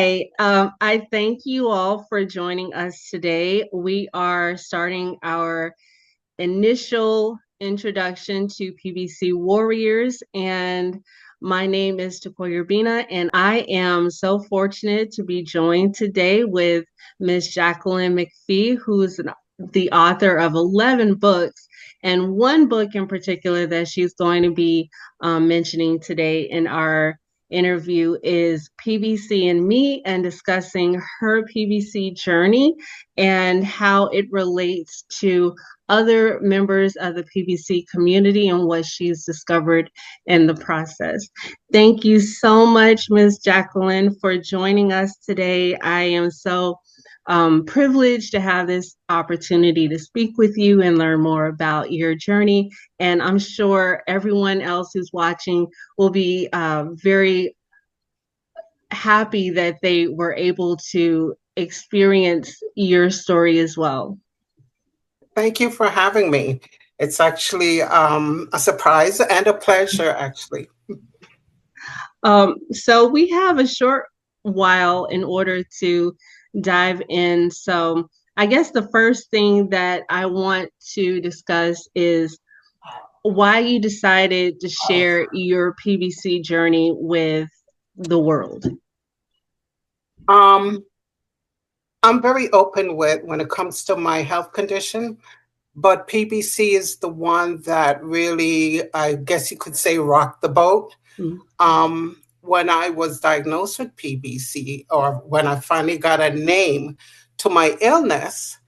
Hi, I thank you all for joining us today. We are starting our initial introduction to PBC Warriors, and my name is Takoya Bina, and I am so fortunate to be joined today with Miss Jacqueline McFee, who's the author of 11 books, and one book in particular that she's going to be mentioning today in our interview is PBC and Me, and discussing her PBC journey and how it relates to other members of the PBC community and what she's discovered in the process. Thank you so much, Ms. Jacqueline, for joining us today. I am so privileged to have this opportunity to speak with you and learn more about your journey. And I'm sure everyone else who's watching will be very happy that they were able to experience your story as well. Thank you for having me. It's actually a surprise and a pleasure, actually. So we have a short while in order to dive in. So I guess the first thing that I want to discuss is why you decided to share your PBC journey with the world. I'm very open with when it comes to my health condition, but PBC is the one that really, I guess you could say, rocked the boat. When I was diagnosed with PBC, or when I finally got a name to my illness,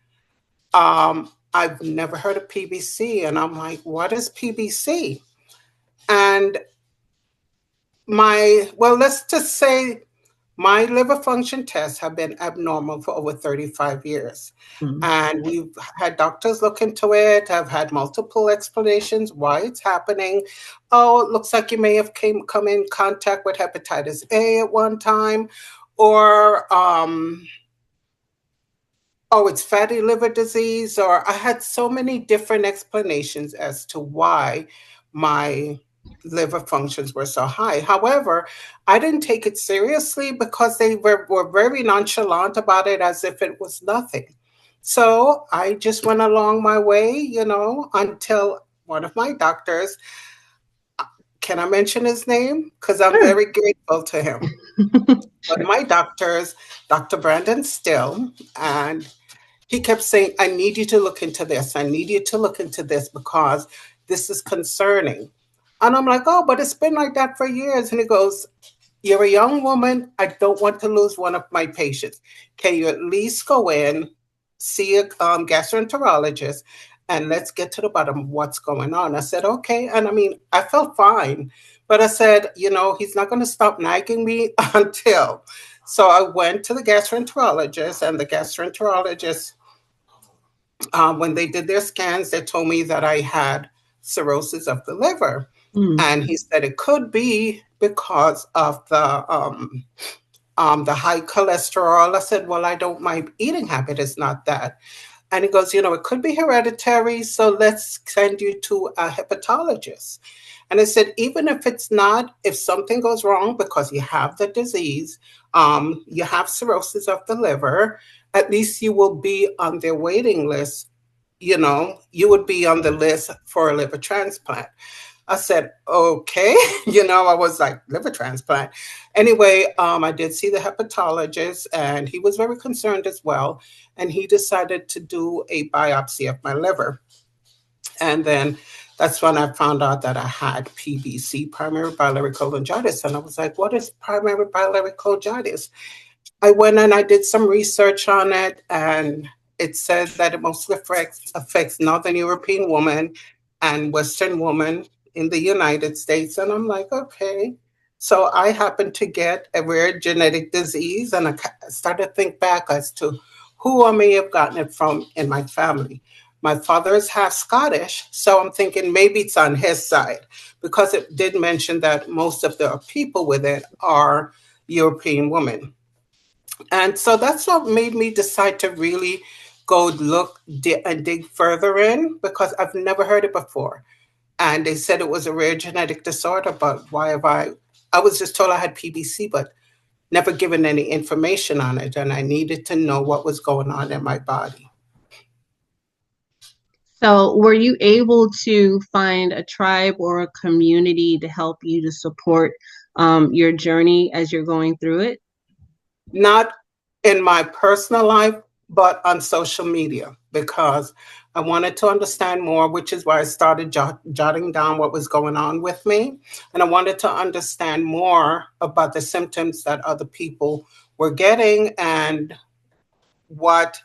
I've never heard of PBC. And I'm like, what is PBC? And let's just say my liver function tests have been abnormal for over 35 years. And we've had doctors look into it. I've had multiple explanations why it's happening. Oh, it looks like you may have come in contact with hepatitis A at one time, or it's fatty liver disease, or I had so many different explanations as to why my liver functions were so high. However, I didn't take it seriously because they were very nonchalant about it, as if it was nothing. So I just went along my way, until one of my doctors, can I mention his name? Because I'm very grateful to him. One of my doctors, Dr. Brandon Still, and he kept saying, I need you to look into this. I need you to look into this because this is concerning. And I'm like, oh, but it's been like that for years. And he goes, you're a young woman. I don't want to lose one of my patients. Can you at least go in, see a gastroenterologist, and let's get to the bottom of what's going on? I said, okay. And I mean, I felt fine. But I said, he's not going to stop nagging me until. So I went to the gastroenterologist, and the gastroenterologist, when they did their scans, they told me that I had cirrhosis of the liver. And he said it could be because of the high cholesterol. I said, well, my eating habit is not that. And he goes, it could be hereditary, so let's send you to a hepatologist. And I said, even if it's not, if something goes wrong because you have the disease, you have cirrhosis of the liver, at least you will be on their waiting list. You would be on the list for a liver transplant. I said, okay. I was like, liver transplant. Anyway, I did see the hepatologist, and he was very concerned as well. And he decided to do a biopsy of my liver. And then that's when I found out that I had PBC, primary biliary cholangitis. And I was like, what is primary biliary cholangitis? I went and I did some research on it, and it says that it mostly affects Northern European women and Western women in the United States. And I'm like, okay. So I happened to get a rare genetic disease, and I started to think back as to who I may have gotten it from in my family. My father is half Scottish, so I'm thinking maybe it's on his side, because it did mention that most of the people with it are European women. And so that's what made me decide to really go look and dig further in, because I've never heard it before. And they said it was a rare genetic disorder, but why have I was just told I had PBC, but never given any information on it, and I needed to know what was going on in my body. So, were you able to find a tribe or a community to help you to support your journey as you're going through it? Not in my personal life, but on social media, because I wanted to understand more, which is why I started jotting down what was going on with me. And I wanted to understand more about the symptoms that other people were getting and what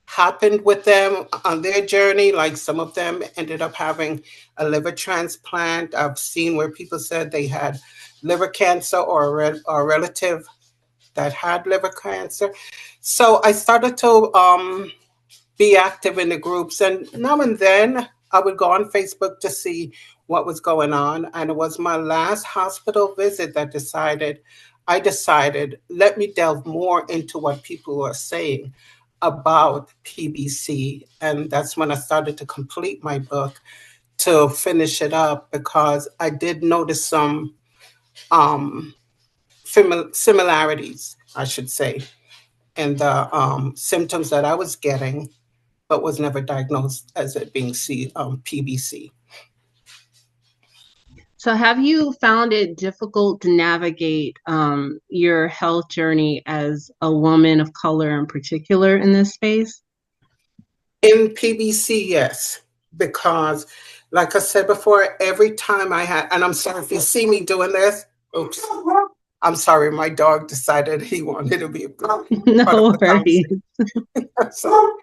happened with them on their journey. Like some of them ended up having a liver transplant. I've seen where people said they had liver cancer, or a relative that had liver cancer. So I started to be active in the groups, and now and then I would go on Facebook to see what was going on. And it was my last hospital visit that I decided, let me delve more into what people are saying about PBC. And that's when I started to complete my book to finish it up, because I did notice some um, similarities, I should say, in the symptoms that I was getting, but was never diagnosed as it being PBC. So, have you found it difficult to navigate your health journey as a woman of color in particular in this space? In PBC, yes, because like I said before, every time I had, and I'm sorry if you see me doing this, oops, I'm sorry, my dog decided he wanted to be a part of No the worries. conversation. So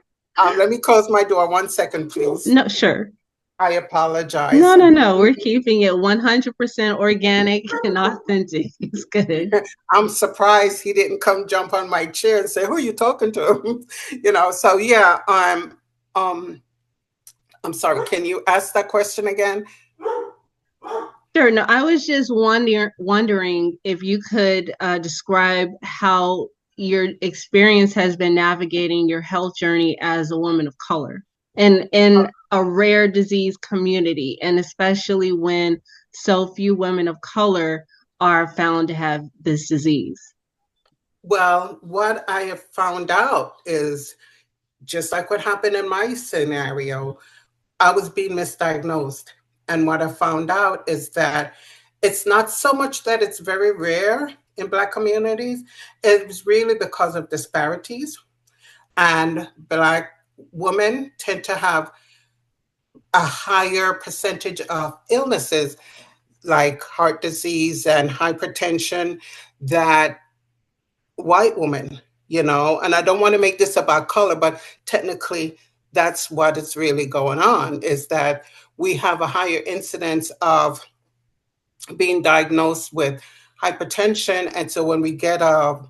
let me close my door 1 second, please. No, sure. I No, apologize. no, no. We're keeping it 100% organic and authentic. It's good. I'm surprised he didn't come jump on my chair and say, "Who are you talking to?" So yeah, um I'm sorry. Can you ask that question again? Sure. No, I was just wondering if you could describe how your experience has been navigating your health journey as a woman of color and in a rare disease community, and especially when so few women of color are found to have this disease. Well, what I have found out is just like what happened in my scenario, I was being misdiagnosed. And what I found out is that it's not so much that it's very rare in Black communities, it's really because of disparities. And Black women tend to have a higher percentage of illnesses like heart disease and hypertension that white women, and I don't want to make this about color, but technically that's what is really going on, is that we have a higher incidence of being diagnosed with hypertension. And so when we get a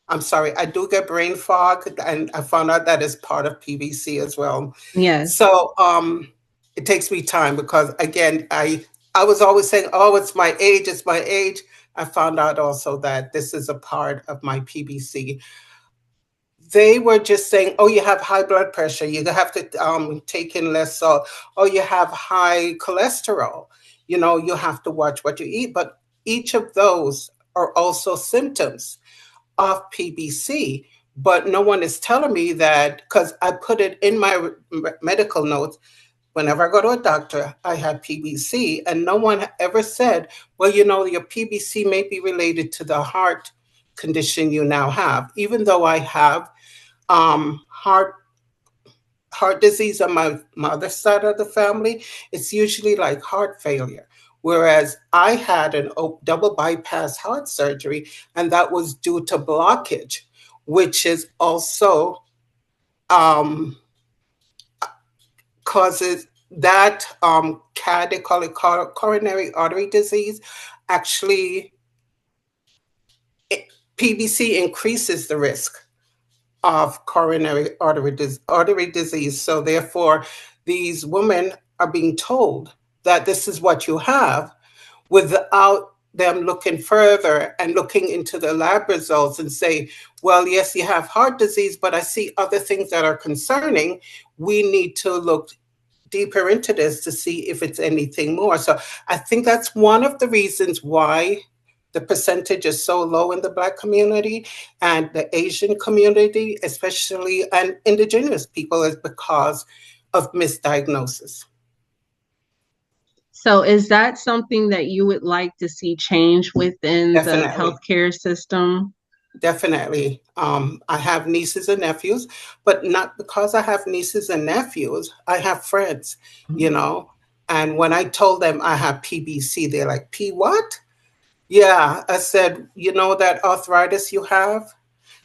I'm sorry, I do get brain fog, and I found out that is part of PVC as well. Yes. So it takes me time, because again, I was always saying, "Oh, it's my age, it's my age." I found out also that this is a part of my PBC. They were just saying, "Oh, you have high blood pressure. You have to take in less salt. Oh, you have high cholesterol. You have to watch what you eat." But each of those are also symptoms of PBC, but no one is telling me that, because I put it in my medical notes. Whenever I go to a doctor, I have PBC, and no one ever said, "Well, your PBC may be related to the heart condition you now have," even though I have um, heart heart disease on my mother's side of the family. It's usually like heart failure. Whereas I had an double bypass heart surgery, and that was due to blockage, which is also um, causes that CAD, they call it coronary artery disease. Actually, PBC increases the risk of coronary artery disease. So therefore, these women are being told that this is what you have, without them looking further and looking into the lab results and say, "Well, yes, you have heart disease, but I see other things that are concerning. We need to look deeper into this to see if it's anything more." So I think that's one of the reasons why the percentage is so low in the Black community and the Asian community, especially, and indigenous people, is because of misdiagnosis. So is that something that you would like to see change within the Definitely. healthcare system? Definitely. I have nieces and nephews, but not because I have nieces and nephews. I have friends, you know. And when I told them I have PBC, they're like, P what? Yeah. I said, you know, that arthritis you have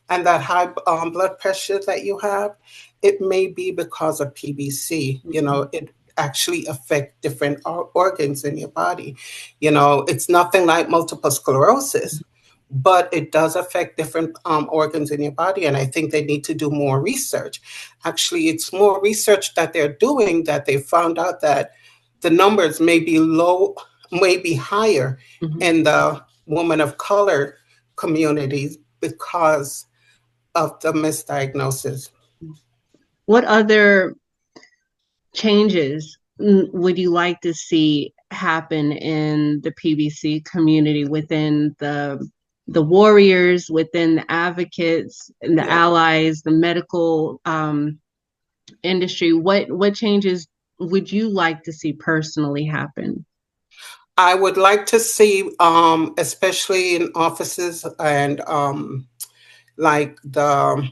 and that high blood pressure that you have, it may be because of PBC. You know, it actually affect different organs in your body. You know, it's nothing like multiple sclerosis, but it does affect different organs in your body. And I think they need to do more research. Actually, it's more research that they're doing that they found out that the numbers may be low, may be higher Mhm. in the women of color communities because of the misdiagnosis. What other changes would you like to see happen in the PBC community within the warriors, within the advocates, and the Yeah. allies, the medical industry? What changes would you like to see personally happen? I would like to see, especially in offices and like the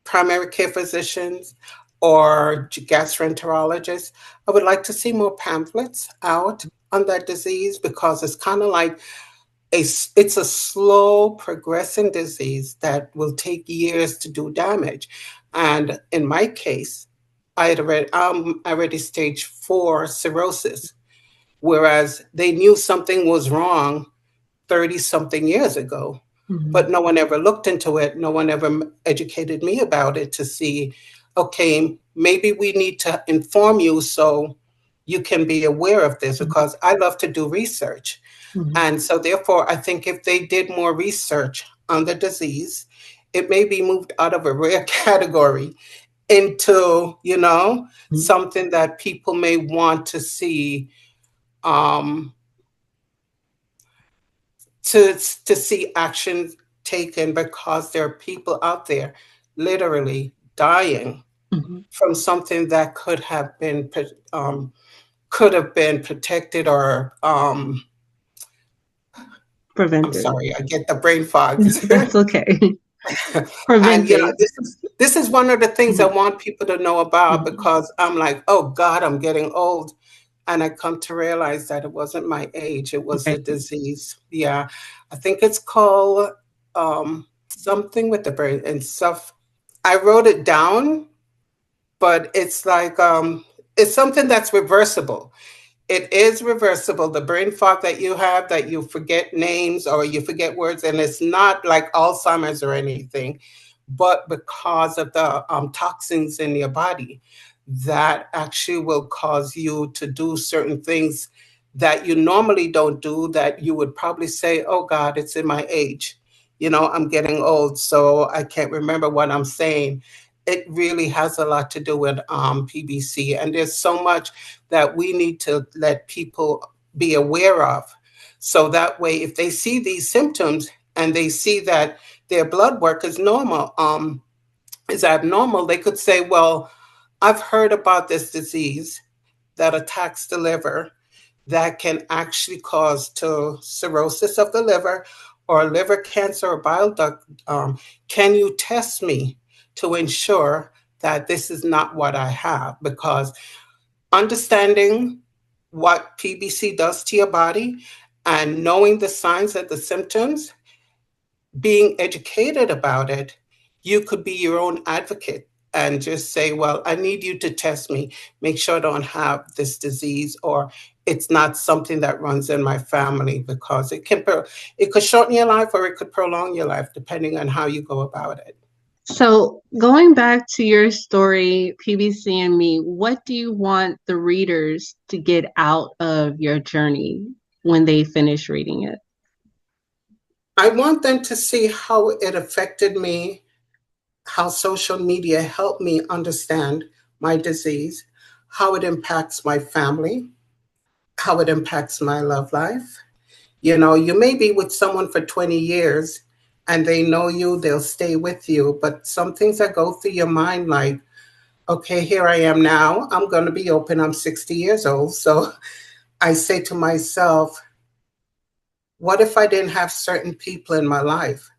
primary care physicians or gastroenterologists, I would like to see more pamphlets out on that disease because it's kind of like it's a slow progressing disease that will take years to do damage. And in my case, I had already stage 4 cirrhosis, whereas they knew something was wrong 30 something years ago, but Mhm. no one ever looked into it. No one ever educated me about it to see, okay, maybe we need to inform you so you can be aware of this, because I love to do research. Mhm. And so, therefore, I think if they did more research on the disease, it may be moved out of a rare category into, you know, Mhm. something that people may want to see, um, to see action taken, because there are people out there literally dying Mhm. from something that could have been protected or I'm Prevented. sorry, I get the brain fog. That's okay. And you know, Prevented. this is one of the things I Mhm. want people to know about, Mhm. because I'm like, oh God, I'm getting old. And I come to realize that it wasn't my age, it was the Right. disease. Yeah. I think it's called something with the brain and stuff. I wrote it down, but it's something that's reversible. It is reversible. The brain fog that you have, that you forget names or you forget words, and it's not like Alzheimer's or anything, but because of the toxins in your body that actually will cause you to do certain things that you normally don't do, that you would probably say, oh God, it's in my age. You know, I'm getting old, so I can't remember what I'm saying. It really has a lot to do with PBC. And there's so much that we need to let people be aware of. So that way, if they see these symptoms and they see that their blood work is normal, is abnormal, they could say, well, I've heard about this disease that attacks the liver that can actually cause to cirrhosis of the liver or liver cancer or bile duct. Can you test me to ensure that this is not what I have? Because understanding what PBC does to your body and knowing the signs and the symptoms, being educated about it, you could be your own advocate and just say, well, I need you to test me, make sure I don't have this disease, or it's not something that runs in my family, because it could shorten your life or it could prolong your life depending on how you go about it. So, going back to your story, PBC and Me, what do you want the readers to get out of your journey when they finish reading it? I want them to see how it affected me, how social media helped me understand my disease, how it impacts my family, how it impacts my love life. You may be with someone for 20 years and they know you, they'll stay with you. But some things that go through your mind, like, okay, here I am now. I'm going to be open. I'm 60 years old. So I say to myself, what if I didn't have certain people in my life?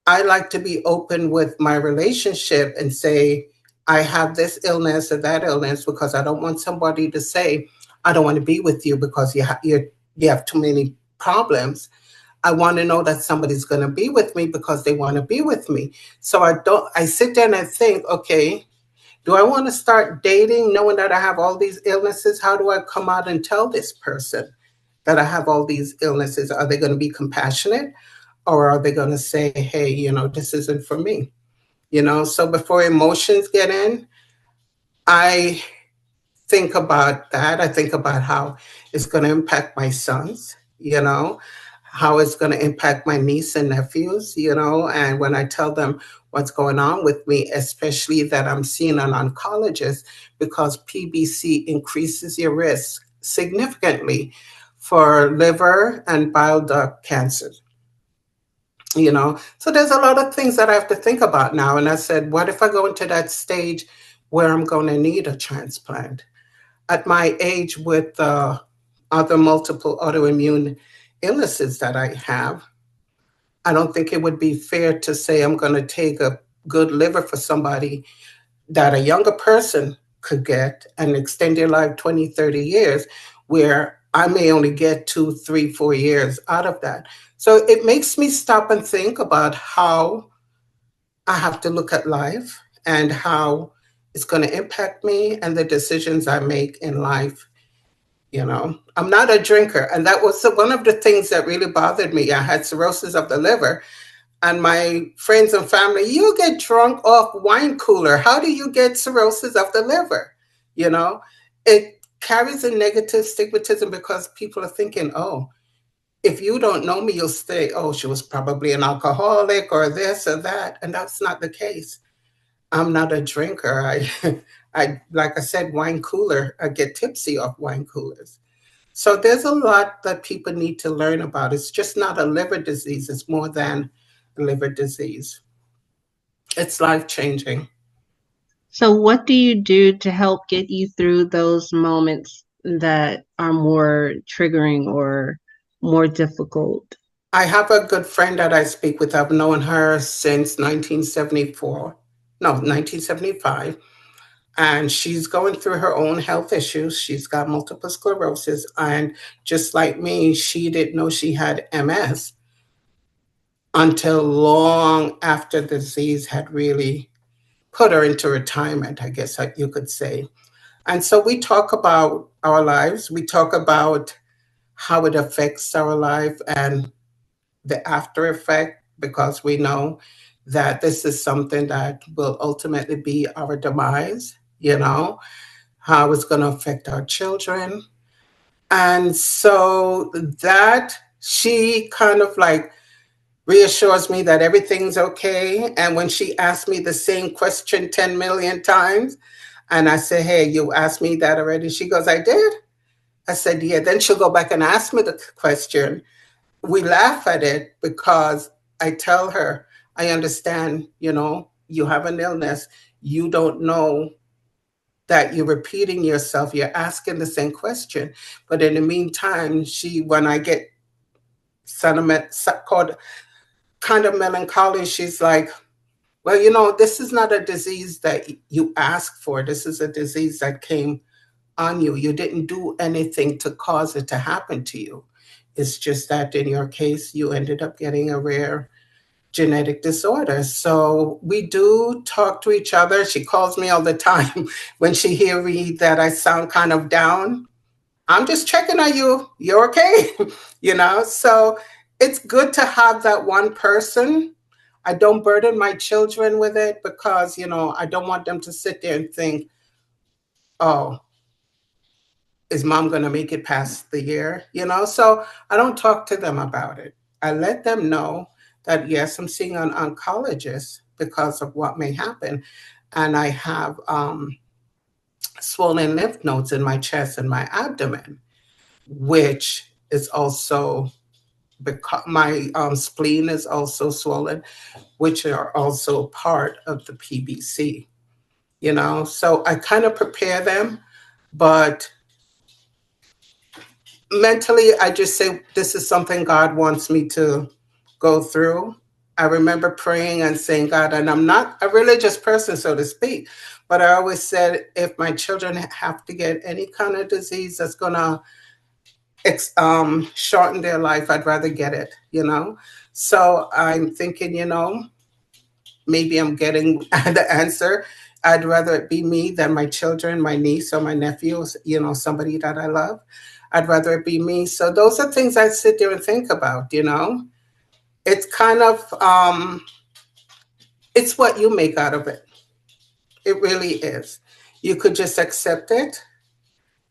I like to be open with my relationship and say, I have this illness or that illness, because I don't want somebody to say, I don't want to be with you because you have too many problems. I want to know that somebody's going to be with me because they want to be with me. So I sit there and I think, okay, do I want to start dating knowing that I have all these illnesses? How do I come out and tell this person that I have all these illnesses? Are they going to be compassionate, or are they going to say, hey, this isn't for me? So before emotions get in, I think about that. I think about how it's going to impact my sons, how it's going to impact my niece and nephews, and when I tell them what's going on with me, especially that I'm seeing an oncologist, because PBC increases your risk significantly for liver and bile duct cancers. So there's a lot of things that I have to think about now. And I said, what if I go into that stage where I'm going to need a transplant? At my age, with other multiple autoimmune illnesses that I have, I don't think it would be fair to say I'm going to take a good liver for somebody that a younger person could get and extend their life 20, 30 years, where I may only get 2, 3, 4 years out of that. So it makes me stop and think about how I have to look at life and how it's going to impact me and the decisions I make in life. I'm not a drinker. And that was one of the things that really bothered me. I had cirrhosis of the liver, and my friends and family, you get drunk off wine cooler. How do you get cirrhosis of the liver? You know, it carries a negative stigmatism because people are thinking, oh, if you don't know me, you'll say, oh, she was probably an alcoholic or this or that. And that's not the case. I'm not a drinker. I like I said, wine cooler. I get tipsy off wine coolers. So there's a lot that people need to learn about. It's just not a liver disease. It's more than a liver disease. It's life changing. So, what do you do to help get you through those moments that are more triggering or more difficult? I have a good friend that I speak with. I've known her since 1974. No, 1975. And she's going through her own health issues. She's got multiple sclerosis. And just like me, she didn't know she had MS until long after the disease had really put her into retirement, I guess you could say. And so we talk about our lives. We talk about how it affects our life and the after effect, because we know that this is something that will ultimately be our demise, how it's going to affect our children. And so that she kind of like reassures me that everything's okay. And when she asks me the same question 10 million times, and I say, hey, you asked me that already? She goes, I did. I said, yeah. Then she'll go back and ask me the question. We laugh at it because I tell her, I understand, you have an illness. You don't know that you're repeating yourself. You're asking the same question. But in the meantime, when I get sentiment called kind of melancholy, she's like, well, this is not a disease that you asked for. This is a disease that came on you. You didn't do anything to cause it to happen to you. It's just that in your case, you ended up getting a rare genetic disorder. So we do talk to each other. She calls me all the time when she hears me that I sound kind of down. I'm just checking on you. You're okay. So it's good to have that one person. I don't burden my children with it because, I don't want them to sit there and think, oh, is mom going to make it past the year? So I don't talk to them about it. I let them know that, yes, I'm seeing an oncologist because of what may happen. And I have swollen lymph nodes in my chest and my abdomen, which is also, because my spleen is also swollen, which are also part of the PBC, you know. So I kind of prepare them, but mentally, I just say, this is something God wants me to go through. I remember praying and saying, God, and I'm not a religious person, so to speak, but I always said, if my children have to get any kind of disease that's going to shorten their life, I'd rather get it, you know? So I'm thinking, you know, maybe I'm getting the answer. I'd rather it be me than my children, my niece or my nephews, you know, somebody that I love. I'd rather it be me. So those are things I sit there and think about, you know. It's kind of it's what you make out of it. It really is. You could just accept it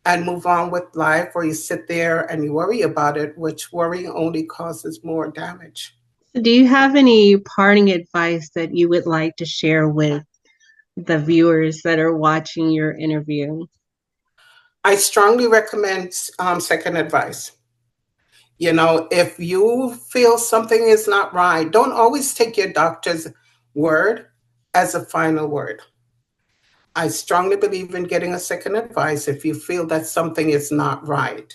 and move on with life, or you sit there and you worry about it, which worry only causes more damage. Do you have any parting advice that you would like to share with the viewers that are watching your interview? I strongly recommend second advice. You know, if you feel something is not right, don't always take your doctor's word as a final word. I strongly believe in getting a second advice if you feel that something is not right.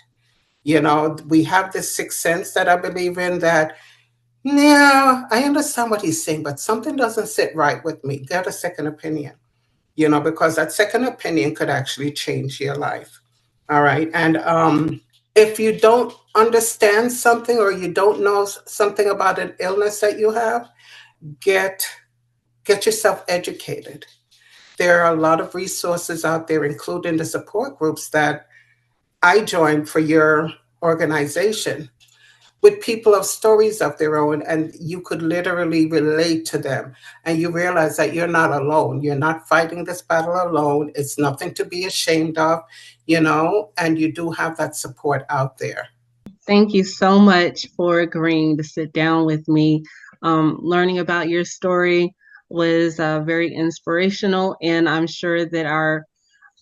You know, we have this sixth sense that I believe in, that, yeah, I understand what he's saying, but something doesn't sit right with me. Get a second opinion, you know, because that second opinion could actually change your life. All right. And if you don't understand something, or you don't know something about an illness that you have, get get yourself educated. There are a lot of resources out there, including the support groups that I joined for your organization, with people of stories of their own, and you could literally relate to them, and you realize that you're not alone. You're not fighting this battle alone. It's nothing to be ashamed of, you know, and you do have that support out there. Thank you so much for agreeing to sit down with me. Learning about your story was very inspirational, and I'm sure that our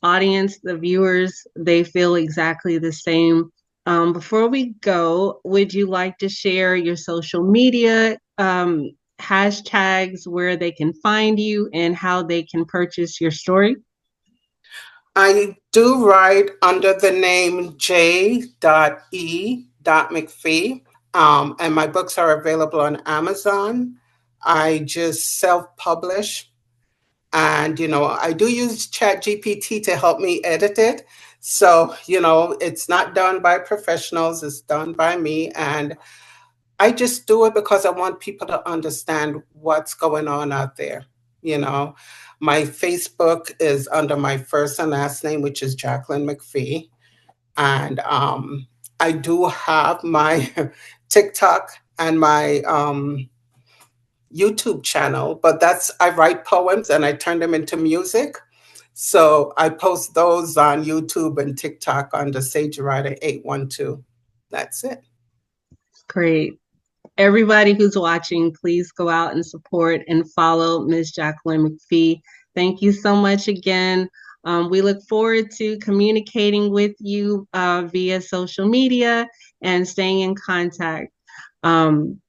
audience, the viewers, they feel exactly the same. Before we go, would you like to share your social media hashtags, where they can find you and how they can purchase your story? I do write under the name J.E.McFee, and my books are available on Amazon. I just self publish, and, you know, I do use Chat GPT to help me edit it. So, you know, it's not done by professionals, it's done by me. And I just do it because I want people to understand what's going on out there. You know, my Facebook is under my first and last name, which is Jacqueline McFee. And I do have my TikTok and my YouTube channel, but that's, I write poems and I turn them into music. So I post those on YouTube and TikTok under Sage Rider 812. That's it. Great. Everybody who's watching, please go out and support and follow Ms. Jacqueline McFee. Thank you so much again. We look forward to communicating with you via social media and staying in contact. Um,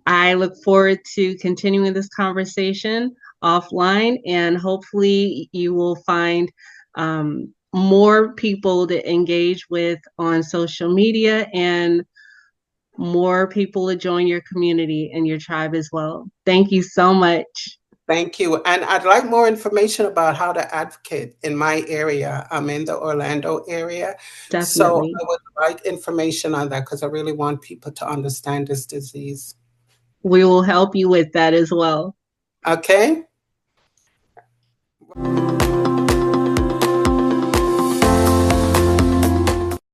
I look forward to continuing this conversation offline, and hopefully you will find more people to engage with on social media, and more people to join your community and your tribe as well. Thank you so much. Thank you. And I'd like more information about how to advocate in my area. I'm in the Orlando area. So Definitely. I would like information on that because I really want people to understand this disease. We will help you with that as well. Okay?